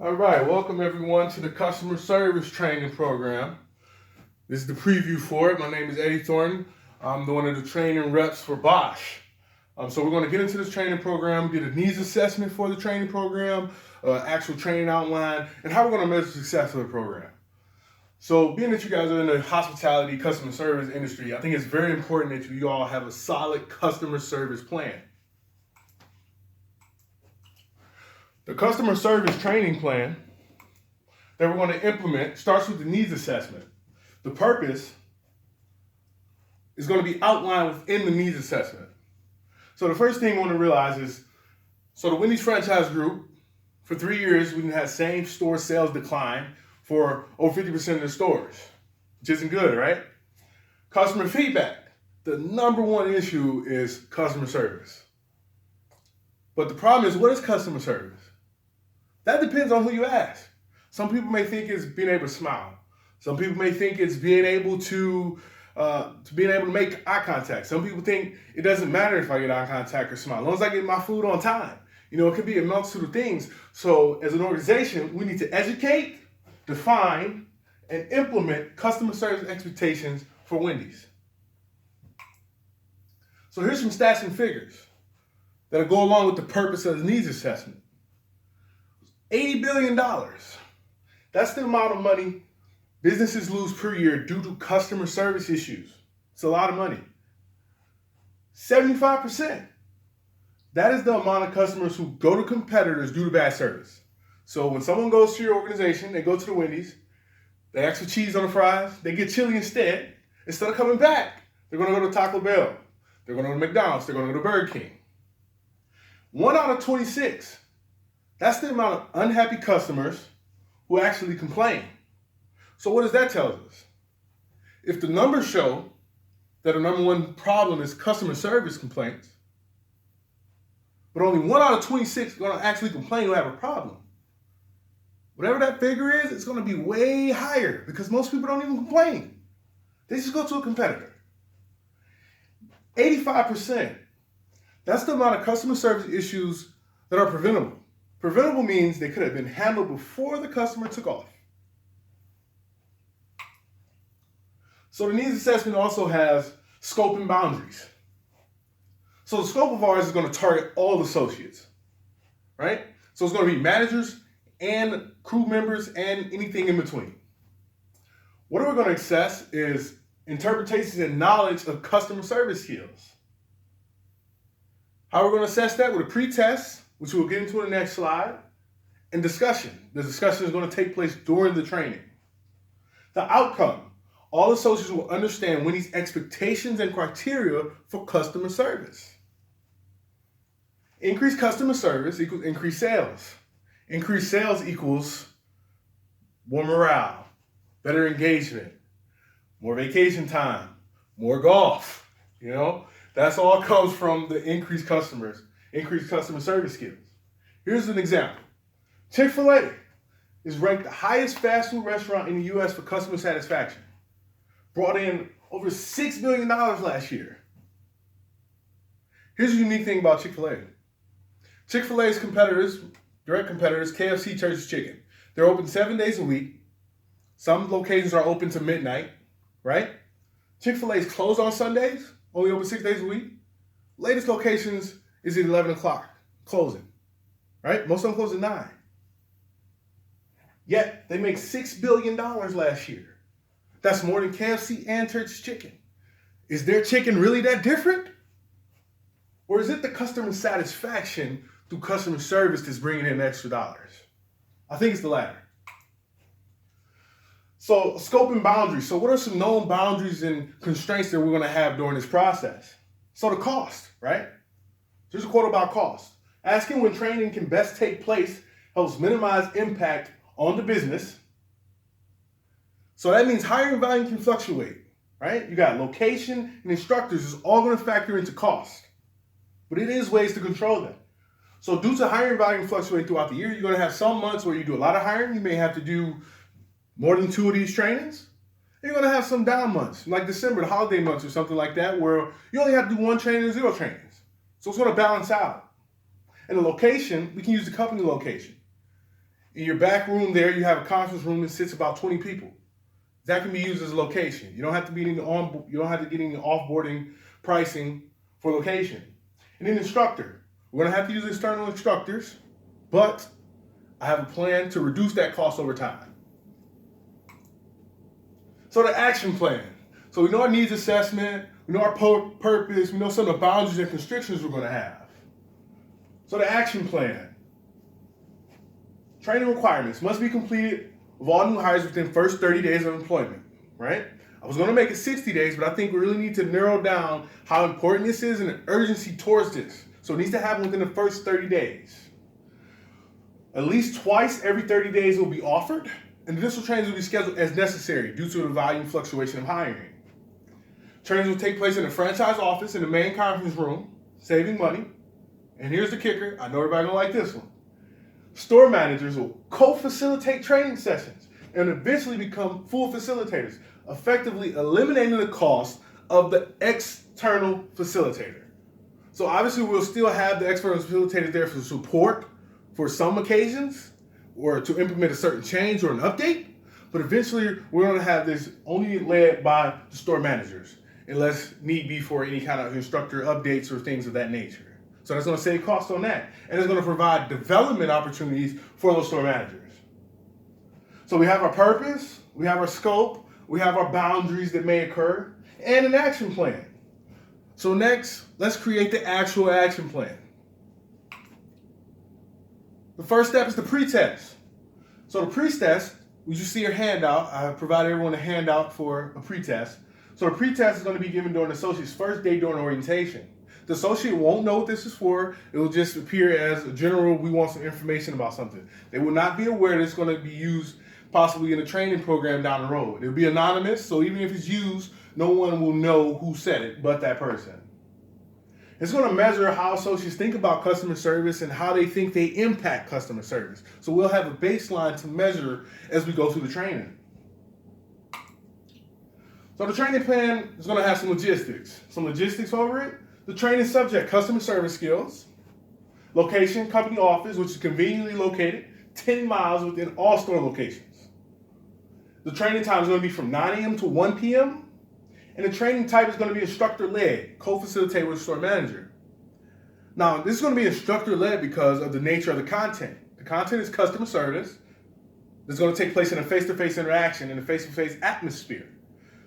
All right, welcome everyone to the customer service training program. This is the preview for it. My name is Eddie Thornton. I'm one of the training reps for Bosch. So we're going to get into this training program, get a needs assessment for the training program, actual training outline, and how we're going to measure success of the program. So being that you guys are in the hospitality customer service industry, I think it's very important that you all have a solid customer service plan. The customer service training plan that we're going to implement starts with the needs assessment. The purpose is going to be outlined within the needs assessment. So the first thing we want to realize is, so the Wendy's franchise group, for 3 years, we've had same store sales decline for over 50% of the stores, which isn't good, right? Customer feedback. The number one issue is customer service. But the problem is, what is customer service? That depends on who you ask. Some people may think it's being able to smile. Some people may think it's being able to make eye contact. Some people think it doesn't matter if I get eye contact or smile, as long as I get my food on time. It could be a multitude of things. So as an organization, we need to educate, define, and implement customer service expectations for Wendy's. So here's some stats and figures that'll go along with the purpose of the needs assessment. $80 billion. That's the amount of money businesses lose per year due to customer service issues. It's a lot of money. 75%. That is the amount of customers who go to competitors due to bad service. So when someone goes to your organization, they go to the Wendy's, they ask for cheese on the fries, they get chili instead. Instead of coming back, they're going to go to Taco Bell. They're going to go to McDonald's. They're going to go to Burger King. 1 out of 26. That's the amount of unhappy customers who actually complain. So what does that tell us? If the numbers show that the number one problem is customer service complaints, but only 1 out of 26 are going to actually complain who have a problem, whatever that figure is, it's going to be way higher because most people don't even complain. They just go to a competitor. 85%. That's the amount of customer service issues that are preventable. Preventable means they could have been handled before the customer took off. So the needs assessment also has scope and boundaries. So the scope of ours is going to target all associates, right? So it's going to be managers and crew members and anything in between. What we're going to assess is interpretations and knowledge of customer service skills. How we're going to assess that? With a pre-test, which we'll get into in the next slide, and discussion. The discussion is going to take place during the training. The outcome, all associates will understand Wendy's expectations and criteria for customer service. Increased customer service equals increased sales. Increased sales equals more morale, better engagement, more vacation time, more golf. That's all comes from the increased customer service skills. Here's an example. Chick-fil-A is ranked the highest fast food restaurant in the U.S. for customer satisfaction. Brought in over $6 million last year. Here's a unique thing about Chick-fil-A. Chick-fil-A's direct competitors, KFC, Church's Chicken. They're open 7 days a week. Some locations are open to midnight, right? Chick-fil-A is closed on Sundays, only open 6 days a week. Latest locations is at 11 o'clock, closing, right? Most of them close at 9. Yet, they make $6 billion last year. That's more than KFC and Church's Chicken. Is their chicken really that different? Or is it the customer satisfaction through customer service that's bringing in extra dollars? I think it's the latter. So, scope and boundaries. So what are some known boundaries and constraints that we're going to have during this process? So the cost, right? Here's a quote about cost. Asking when training can best take place helps minimize impact on the business. So that means hiring volume can fluctuate, right? You got location and instructors is all going to factor into cost. But it is ways to control that. So due to hiring volume fluctuating throughout the year, you're going to have some months where you do a lot of hiring. You may have to do more than 2 of these trainings. And you're going to have some down months, like December, the holiday months or something like that, where you only have to do 1 training or 0 trainings. So it's going to balance out. And the location, we can use the company location. In your back room there, you have a conference room that sits about 20 people. That can be used as a location. You don't have to get any offboarding pricing for location. And then instructor. We're gonna have to use external instructors, but I have a plan to reduce that cost over time. So the action plan. So we know our needs assessment, we know our purpose, we know some of the boundaries and constrictions we're gonna have. So the action plan. Training requirements must be completed with all new hires within the first 30 days of employment, right? I was gonna make it 60 days, but I think we really need to narrow down how important this is and the urgency towards this. So it needs to happen within the first 30 days. At least twice every 30 days will be offered, and additional trainings will be scheduled as necessary due to the volume fluctuation of hiring. Trainings will take place in the franchise office in the main conference room, saving money. And here's the kicker, I know everybody gonna like this one. Store managers will co-facilitate training sessions and eventually become full facilitators, effectively eliminating the cost of the external facilitator. So obviously we'll still have the external facilitator there for support for some occasions or to implement a certain change or an update, but eventually we're gonna have this only led by the store managers, unless need be for any kind of instructor updates or things of that nature. So that's gonna save costs on that. And it's gonna provide development opportunities for those store managers. So we have our purpose, we have our scope, we have our boundaries that may occur, and an action plan. So next, let's create the actual action plan. The first step is the pre-test. So the pre-test, we just see your handout. I provided everyone a handout for a pre-test. So the pre-test is gonna be given during the associate's first day during orientation. The associate won't know what this is for. It will just appear as a general, we want some information about something. They will not be aware that it's going to be used possibly in a training program down the road. It will be anonymous, so even if it's used, no one will know who said it but that person. It's going to measure how associates think about customer service and how they think they impact customer service. So we'll have a baseline to measure as we go through the training. So the training plan is going to have some logistics over it. The training subject, customer service skills. Location, company office, which is conveniently located 10 miles within all store locations. The training time is going to be from 9 a.m. to 1 p.m. And the training type is going to be instructor-led, co-facilitated with the store manager. Now, this is going to be instructor-led because of the nature of the content. The content is customer service. It's going to take place in a face-to-face interaction, in a face-to-face atmosphere.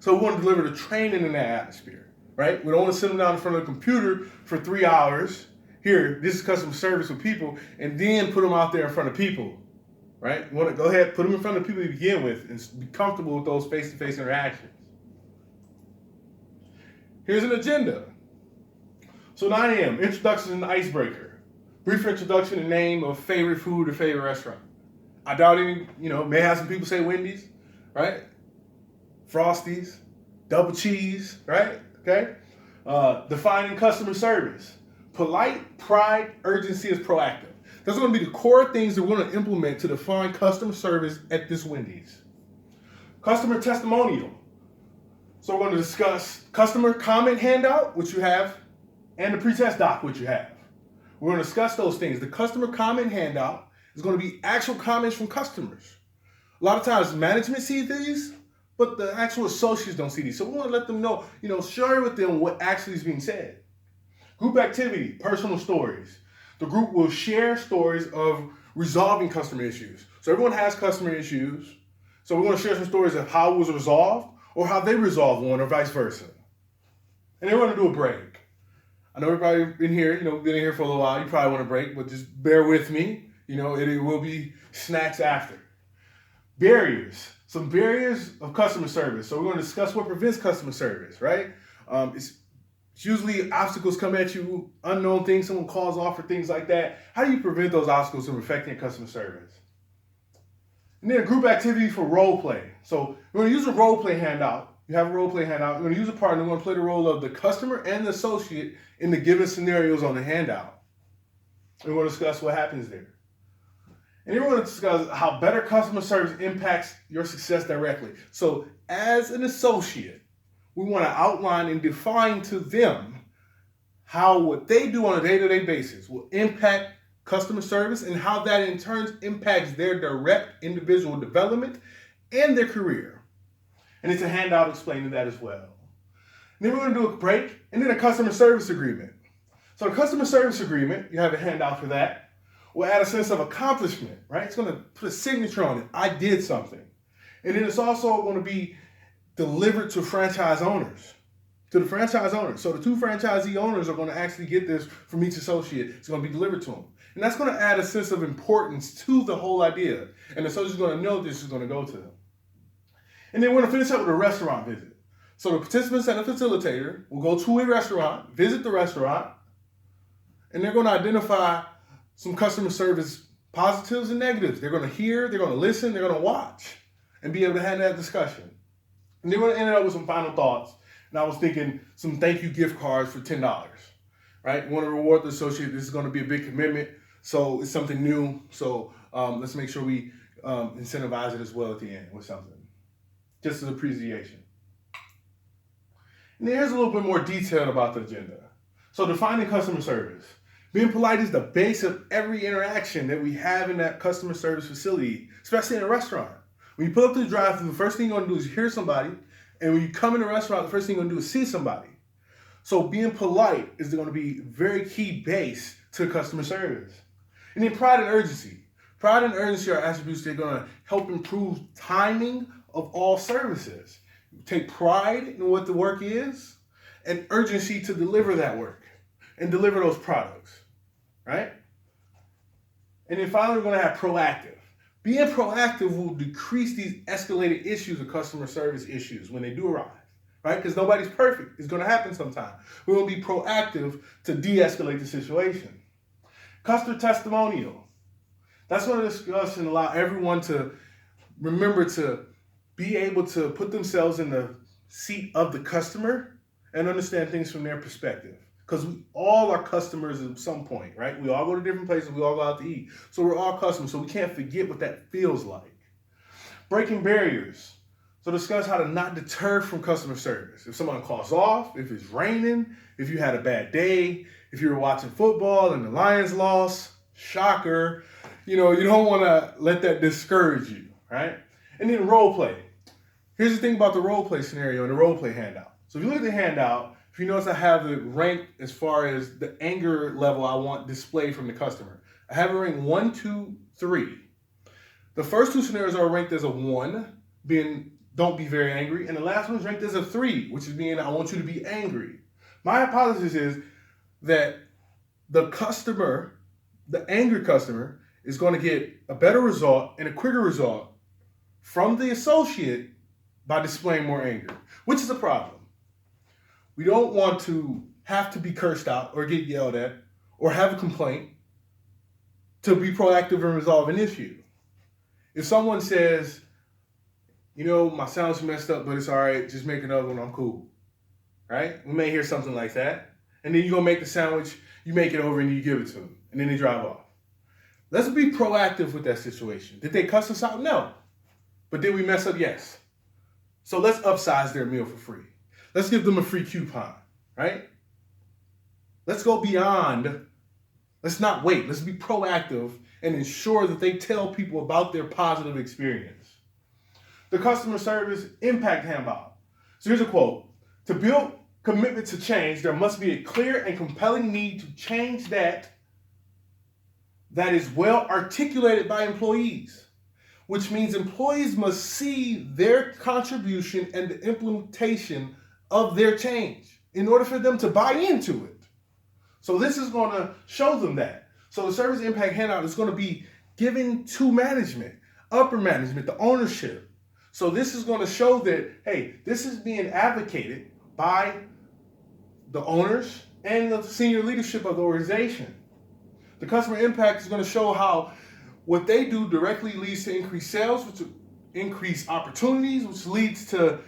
So we want to deliver the training in that atmosphere. Right? We don't want to sit them down in front of the computer for 3 hours. Here, this is customer service with people, and then put them out there in front of people. Right? You want to go ahead, put them in front of people to begin with, and be comfortable with those face-to-face interactions. Here's an agenda. So 9 a.m., introduction and icebreaker. Brief introduction and name of favorite food or favorite restaurant. I doubt any, may have some people say Wendy's, right? Frosties, double cheese, right? Okay? Defining customer service. Polite, pride, urgency is proactive. Those are going to be the core things that we're going to implement to define customer service at this Wendy's. Customer testimonial. So we're going to discuss customer comment handout, which you have, and the pre-test doc, which you have. We're going to discuss those things. The customer comment handout is going to be actual comments from customers. A lot of times management sees these, but the actual associates don't see these. So we want to let them know, share with them what actually is being said. Group activity, personal stories. The group will share stories of resolving customer issues. So everyone has customer issues. So we want to share some stories of how it was resolved or how they resolved one or vice versa. And then we're going to do a break. I know everybody in here, been in here for a little while. You probably want a break, but just bear with me. It will be snacks after. Barriers. Some barriers of customer service. So we're going to discuss what prevents customer service, right? It's usually obstacles come at you, unknown things, someone calls off or things like that. How do you prevent those obstacles from affecting customer service? And then a group activity for role play. So we're going to use a role play handout. You have a role play handout. We're going to use a partner. We're going to play the role of the customer and the associate in the given scenarios on the handout. And we're going to discuss what happens there. And then we're going to discuss how better customer service impacts your success directly. So as an associate, we want to outline and define to them how what they do on a day-to-day basis will impact customer service and how that in turn impacts their direct individual development and their career. And it's a handout explaining that as well. And then we're going to do a break and then a customer service agreement. So the customer service agreement, you have a handout for that, will add a sense of accomplishment, right? It's going to put a signature on it. I did something. And then it's also going to be delivered to franchise owners, to the franchise owners. So the two franchisee owners are going to actually get this from each associate. It's going to be delivered to them. And that's going to add a sense of importance to the whole idea. And the associate's going to know this is going to go to them. And then we're going to finish up with a restaurant visit. So the participants and the facilitator will go to a restaurant, visit the restaurant, and they're going to identify some customer service positives and negatives. They're going to hear, they're going to listen, they're going to watch, and be able to have that discussion. And then we're going to end up with some final thoughts. And I was thinking some thank you gift cards for $10, right? We want to reward the associate. This is going to be a big commitment, so it's something new. So let's make sure we incentivize it as well at the end with something, just as appreciation. And here's a little bit more detail about the agenda. So defining customer service. Being polite is the base of every interaction that we have in that customer service facility, especially in a restaurant. When you pull up to the drive-thru, the first thing you're going to do is hear somebody. And when you come in a restaurant, the first thing you're going to do is see somebody. So being polite is going to be a very key base to customer service. And then pride and urgency. Pride and urgency are attributes that are going to help improve timing of all services. Take pride in what the work is and urgency to deliver that work and deliver those products, right? And then finally, we're going to have proactive. Being proactive will decrease these escalated issues of customer service issues when they do arise, right? Because nobody's perfect. It's going to happen sometime. We're going to be proactive to de-escalate the situation. Customer testimonial. That's going to discuss and allow everyone to remember to be able to put themselves in the seat of the customer and understand things from their perspective. Because we all are customers at some point, right? We all go to different places. We all go out to eat. So we're all customers. So we can't forget what that feels like. Breaking barriers. So discuss how to not deter from customer service. If someone calls off, if it's raining, if you had a bad day, if you were watching football and the Lions lost, shocker, you don't want to let that discourage you, right? And then role play. Here's the thing about the role play scenario and the role play handout. So if you look at the handout, if you notice I have it ranked as far as the anger level I want displayed from the customer. I have it ranked 1, 2, 3. The first two scenarios are ranked as a 1, being don't be very angry. And the last one is ranked as a 3, which is being I want you to be angry. My hypothesis is that the customer, the angry customer, is going to get a better result and a quicker result from the associate by displaying more anger, which is a problem. We don't want to have to be cursed out or get yelled at or have a complaint to be proactive and resolve an issue. If someone says, my sandwich messed up, but it's all right, just make another one, I'm cool, right? We may hear something like that. And then you're going to make the sandwich, you make it over and you give it to them, and then they drive off. Let's be proactive with that situation. Did they cuss us out? No. But did we mess up? Yes. So let's upsize their meal for free. Let's give them a free coupon, right? Let's go beyond. Let's not wait. Let's be proactive and ensure that they tell people about their positive experience. The customer service impact handout. So here's a quote. To build commitment to change, there must be a clear and compelling need to change that is well articulated by employees, which means employees must see their contribution and the implementation of their change in order for them to buy into it. So this is going to show them that. So the service impact handout is going to be given to management, upper management, the ownership. So this is going to show that, hey, this is being advocated by the owners and the senior leadership of the organization. The customer impact is going to show how what they do directly leads to increased sales, which increase opportunities, which leads to